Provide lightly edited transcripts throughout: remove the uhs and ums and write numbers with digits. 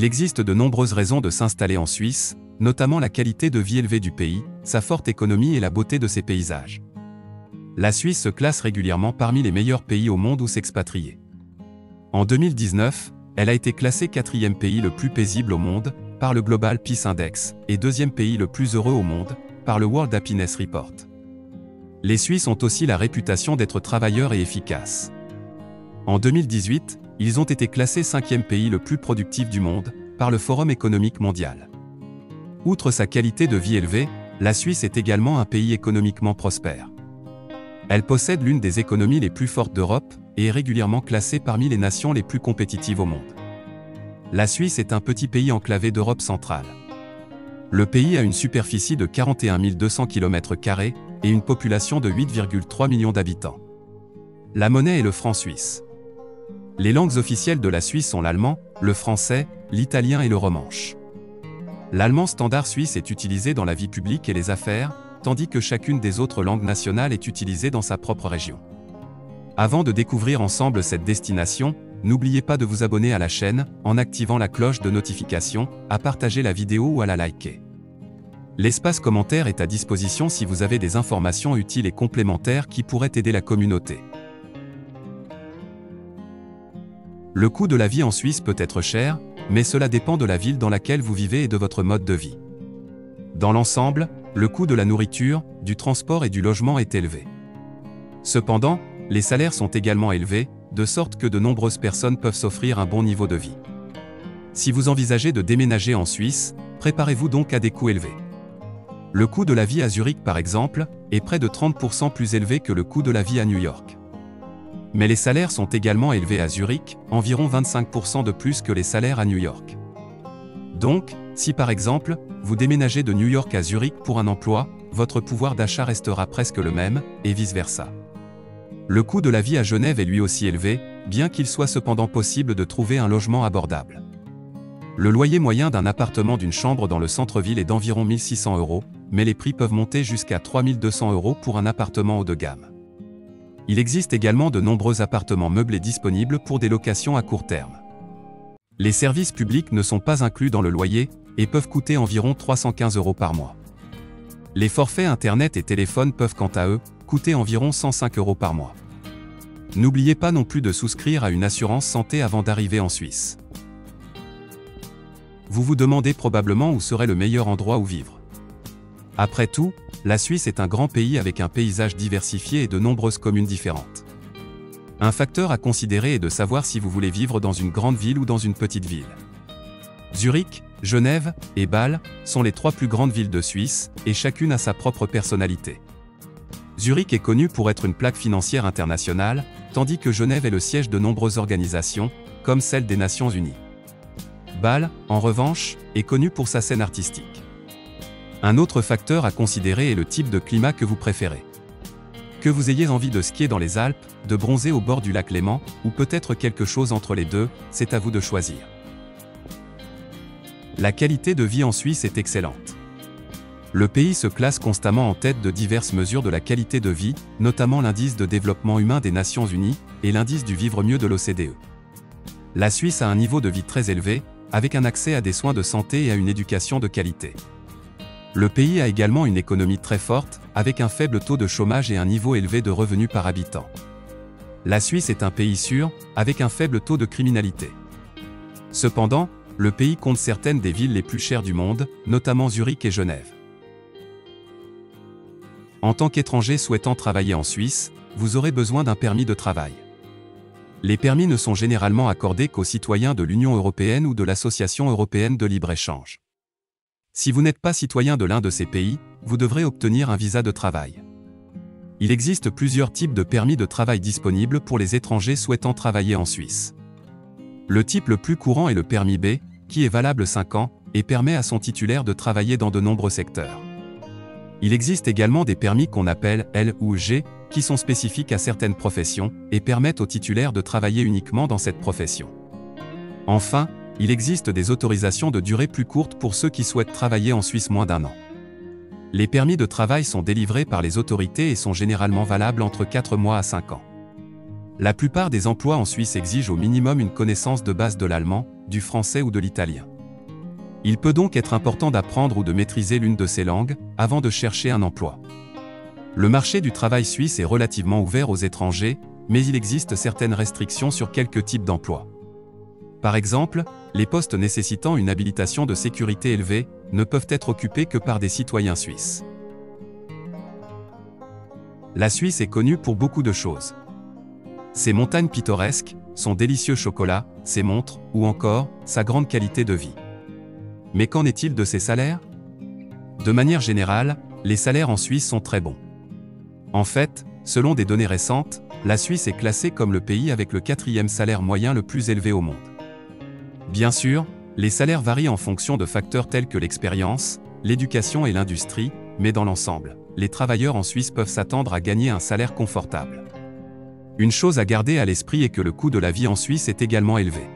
Il existe de nombreuses raisons de s'installer en Suisse, notamment la qualité de vie élevée du pays, sa forte économie et la beauté de ses paysages. La Suisse se classe régulièrement parmi les meilleurs pays au monde où s'expatrier. En 2019, elle a été classée 4e pays le plus paisible au monde, par le Global Peace Index, et 2e pays le plus heureux au monde, par le World Happiness Report. Les Suisses ont aussi la réputation d'être travailleurs et efficaces. En 2018, ils ont été classés 5e pays le plus productif du monde, par le Forum économique mondial. Outre sa qualité de vie élevée, la Suisse est également un pays économiquement prospère. Elle possède l'une des économies les plus fortes d'Europe, et est régulièrement classée parmi les nations les plus compétitives au monde. La Suisse est un petit pays enclavé d'Europe centrale. Le pays a une superficie de 41 200 km² et une population de 8,3 millions d'habitants. La monnaie est le franc suisse. Les langues officielles de la Suisse sont l'allemand, le français, l'italien et le romanche. L'allemand standard suisse est utilisé dans la vie publique et les affaires, tandis que chacune des autres langues nationales est utilisée dans sa propre région. Avant de découvrir ensemble cette destination, n'oubliez pas de vous abonner à la chaîne, en activant la cloche de notification, à partager la vidéo ou à la liker. L'espace commentaire est à disposition si vous avez des informations utiles et complémentaires qui pourraient aider la communauté. Le coût de la vie en Suisse peut être cher, mais cela dépend de la ville dans laquelle vous vivez et de votre mode de vie. Dans l'ensemble, le coût de la nourriture, du transport et du logement est élevé. Cependant, les salaires sont également élevés, de sorte que de nombreuses personnes peuvent s'offrir un bon niveau de vie. Si vous envisagez de déménager en Suisse, préparez-vous donc à des coûts élevés. Le coût de la vie à Zurich par exemple, est près de 30% plus élevé que le coût de la vie à New York. Mais les salaires sont également élevés à Zurich, environ 25% de plus que les salaires à New York. Donc, si par exemple, vous déménagez de New York à Zurich pour un emploi, votre pouvoir d'achat restera presque le même, et vice-versa. Le coût de la vie à Genève est lui aussi élevé, bien qu'il soit cependant possible de trouver un logement abordable. Le loyer moyen d'un appartement d'une chambre dans le centre-ville est d'environ 1 600 €, mais les prix peuvent monter jusqu'à 3 200 € pour un appartement haut de gamme. Il existe également de nombreux appartements meublés disponibles pour des locations à court terme. Les services publics ne sont pas inclus dans le loyer, et peuvent coûter environ 315 € par mois. Les forfaits Internet et téléphone peuvent quant à eux, coûter environ 105 € par mois. N'oubliez pas non plus de souscrire à une assurance santé avant d'arriver en Suisse. Vous vous demandez probablement où serait le meilleur endroit où vivre. Après tout, la Suisse est un grand pays avec un paysage diversifié et de nombreuses communes différentes. Un facteur à considérer est de savoir si vous voulez vivre dans une grande ville ou dans une petite ville. Zurich, Genève et Bâle sont les 3 plus grandes villes de Suisse, et chacune a sa propre personnalité. Zurich est connu pour être une plaque financière internationale, tandis que Genève est le siège de nombreuses organisations, comme celle des Nations Unies. Bâle, en revanche, est connu pour sa scène artistique. Un autre facteur à considérer est le type de climat que vous préférez. Que vous ayez envie de skier dans les Alpes, de bronzer au bord du lac Léman, ou peut-être quelque chose entre les deux, c'est à vous de choisir. La qualité de vie en Suisse est excellente. Le pays se classe constamment en tête de diverses mesures de la qualité de vie, notamment l'indice de développement humain des Nations Unies et l'indice du vivre mieux de l'OCDE. La Suisse a un niveau de vie très élevé, avec un accès à des soins de santé et à une éducation de qualité. Le pays a également une économie très forte, avec un faible taux de chômage et un niveau élevé de revenus par habitant. La Suisse est un pays sûr, avec un faible taux de criminalité. Cependant, le pays compte certaines des villes les plus chères du monde, notamment Zurich et Genève. En tant qu'étranger souhaitant travailler en Suisse, vous aurez besoin d'un permis de travail. Les permis ne sont généralement accordés qu'aux citoyens de l'Union européenne ou de l'Association européenne de libre-échange. Si vous n'êtes pas citoyen de l'un de ces pays, vous devrez obtenir un visa de travail. Il existe plusieurs types de permis de travail disponibles pour les étrangers souhaitant travailler en Suisse. Le type le plus courant est le permis B, qui est valable 5 ans, et permet à son titulaire de travailler dans de nombreux secteurs. Il existe également des permis qu'on appelle L ou G, qui sont spécifiques à certaines professions, et permettent aux titulaires de travailler uniquement dans cette profession. Enfin, il existe des autorisations de durée plus courte pour ceux qui souhaitent travailler en Suisse moins d'1 an. Les permis de travail sont délivrés par les autorités et sont généralement valables entre 4 mois à 5 ans. La plupart des emplois en Suisse exigent au minimum une connaissance de base de l'allemand, du français ou de l'italien. Il peut donc être important d'apprendre ou de maîtriser l'une de ces langues avant de chercher un emploi. Le marché du travail suisse est relativement ouvert aux étrangers, mais il existe certaines restrictions sur quelques types d'emplois. Par exemple, les postes nécessitant une habilitation de sécurité élevée ne peuvent être occupés que par des citoyens suisses. La Suisse est connue pour beaucoup de choses. Ses montagnes pittoresques, son délicieux chocolat, ses montres, ou encore, sa grande qualité de vie. Mais qu'en est-il de ses salaires? De manière générale, les salaires en Suisse sont très bons. En fait, selon des données récentes, la Suisse est classée comme le pays avec le 4e salaire moyen le plus élevé au monde. Bien sûr, les salaires varient en fonction de facteurs tels que l'expérience, l'éducation et l'industrie, mais dans l'ensemble, les travailleurs en Suisse peuvent s'attendre à gagner un salaire confortable. Une chose à garder à l'esprit est que le coût de la vie en Suisse est également élevé.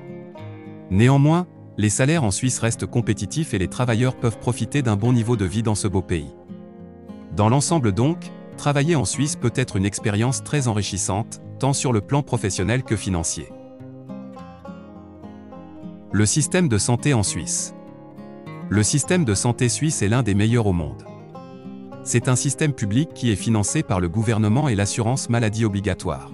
Néanmoins, les salaires en Suisse restent compétitifs et les travailleurs peuvent profiter d'un bon niveau de vie dans ce beau pays. Dans l'ensemble donc, travailler en Suisse peut être une expérience très enrichissante, tant sur le plan professionnel que financier. Le système de santé en Suisse. Le système de santé suisse est l'un des meilleurs au monde. C'est un système public qui est financé par le gouvernement et l'assurance maladie obligatoire.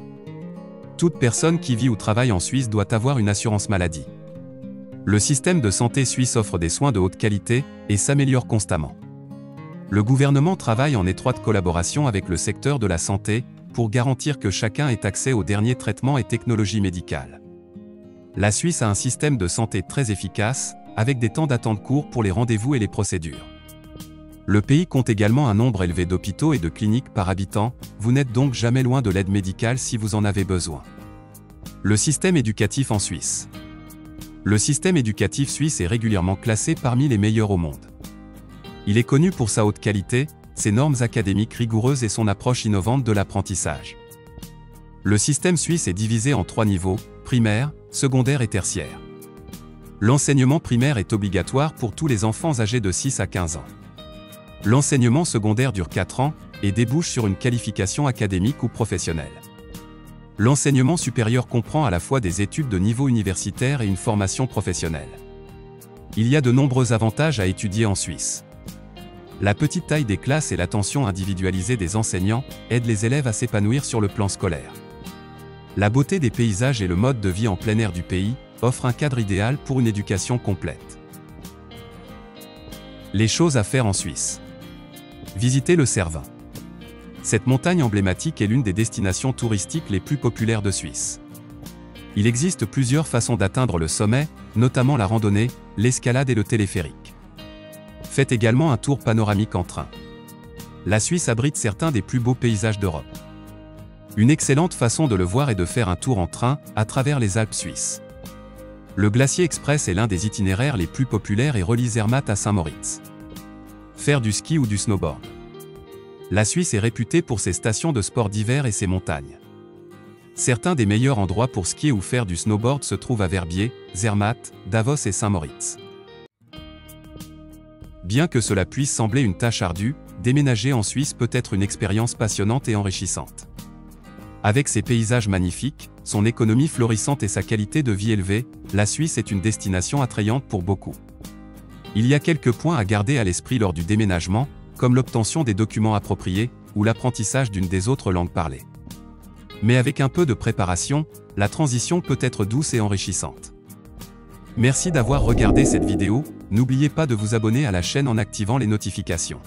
Toute personne qui vit ou travaille en Suisse doit avoir une assurance maladie. Le système de santé suisse offre des soins de haute qualité et s'améliore constamment. Le gouvernement travaille en étroite collaboration avec le secteur de la santé pour garantir que chacun ait accès aux derniers traitements et technologies médicales. La Suisse a un système de santé très efficace, avec des temps d'attente courts pour les rendez-vous et les procédures. Le pays compte également un nombre élevé d'hôpitaux et de cliniques par habitant, vous n'êtes donc jamais loin de l'aide médicale si vous en avez besoin. Le système éducatif en Suisse. Le système éducatif suisse est régulièrement classé parmi les meilleurs au monde. Il est connu pour sa haute qualité, ses normes académiques rigoureuses et son approche innovante de l'apprentissage. Le système suisse est divisé en 3 niveaux, primaire, secondaire et tertiaire. L'enseignement primaire est obligatoire pour tous les enfants âgés de 6 à 15 ans. L'enseignement secondaire dure 4 ans et débouche sur une qualification académique ou professionnelle. L'enseignement supérieur comprend à la fois des études de niveau universitaire et une formation professionnelle. Il y a de nombreux avantages à étudier en Suisse. La petite taille des classes et l'attention individualisée des enseignants aident les élèves à s'épanouir sur le plan scolaire. La beauté des paysages et le mode de vie en plein air du pays offrent un cadre idéal pour une éducation complète. Les choses à faire en Suisse. Visiter le Cervin. Cette montagne emblématique est l'une des destinations touristiques les plus populaires de Suisse. Il existe plusieurs façons d'atteindre le sommet, notamment la randonnée, l'escalade et le téléphérique. Faites également un tour panoramique en train. La Suisse abrite certains des plus beaux paysages d'Europe. Une excellente façon de le voir est de faire un tour en train à travers les Alpes suisses. Le Glacier Express est l'un des itinéraires les plus populaires et relie Zermatt à Saint-Moritz. Faire du ski ou du snowboard. La Suisse est réputée pour ses stations de sport d'hiver et ses montagnes. Certains des meilleurs endroits pour skier ou faire du snowboard se trouvent à Verbier, Zermatt, Davos et Saint-Moritz. Bien que cela puisse sembler une tâche ardue, déménager en Suisse peut être une expérience passionnante et enrichissante. Avec ses paysages magnifiques, son économie florissante et sa qualité de vie élevée, la Suisse est une destination attrayante pour beaucoup. Il y a quelques points à garder à l'esprit lors du déménagement, comme l'obtention des documents appropriés ou l'apprentissage d'une des autres langues parlées. Mais avec un peu de préparation, la transition peut être douce et enrichissante. Merci d'avoir regardé cette vidéo, n'oubliez pas de vous abonner à la chaîne en activant les notifications.